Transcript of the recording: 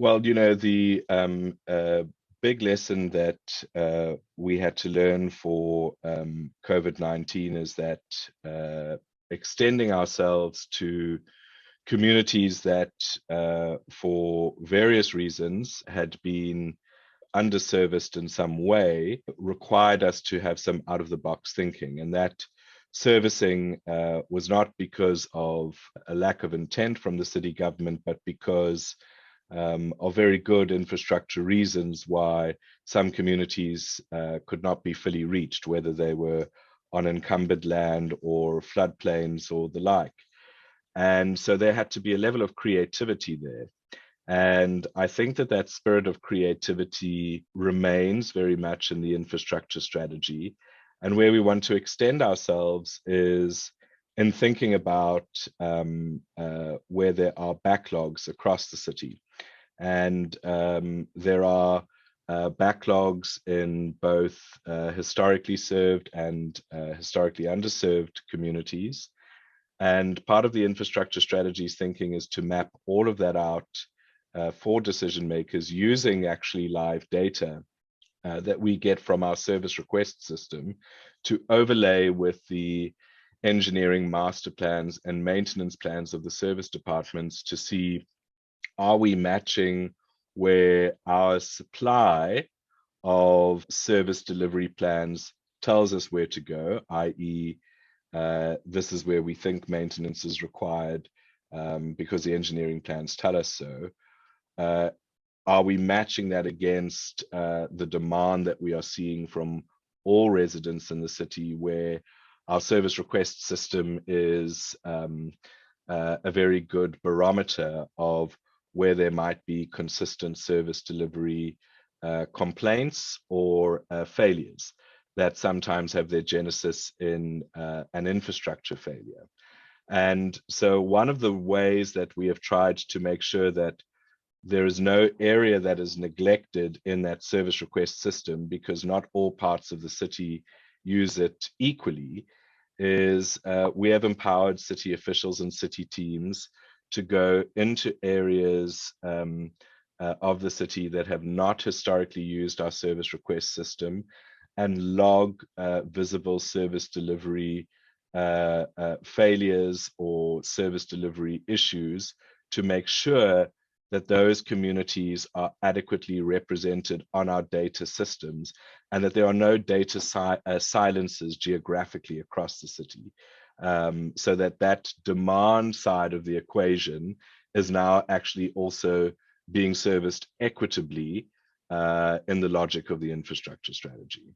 Well, the big lesson that we had to learn for COVID-19 is that extending ourselves to communities that, for various reasons, had been underserviced in some way, required us to have some out-of-the-box thinking. And that servicing was not because of a lack of intent from the city government, but because of very good infrastructure reasons why some communities could not be fully reached, whether they were on encumbered land or floodplains or the like. And so there had to be a level of creativity there. And I think that that spirit of creativity remains very much in the infrastructure strategy. And where we want to extend ourselves is in thinking about where there are backlogs across the city. And there are backlogs in both historically served and historically underserved communities. And part of the infrastructure strategies thinking is to map all of that out for decision makers using actually live data that we get from our service request system to overlay with the engineering master plans and maintenance plans of the service departments to see, are we matching where our supply of service delivery plans tells us where to go, i.e. This is where we think maintenance is required because the engineering plans tell us so. Are we matching that against the demand that we are seeing from all residents in the city, where our service request system is a very good barometer of where there might be consistent service delivery complaints or failures that sometimes have their genesis in an infrastructure failure. And so one of the ways that we have tried to make sure that there is no area that is neglected in that service request system, because not all parts of the city use it equally, is we have empowered city officials and city teams to go into areas of the city that have not historically used our service request system and log visible service delivery failures or service delivery issues to make sure that those communities are adequately represented on our data systems and that there are no data silences geographically across the city. So that demand side of the equation is now actually also being serviced equitably in the logic of the infrastructure strategy.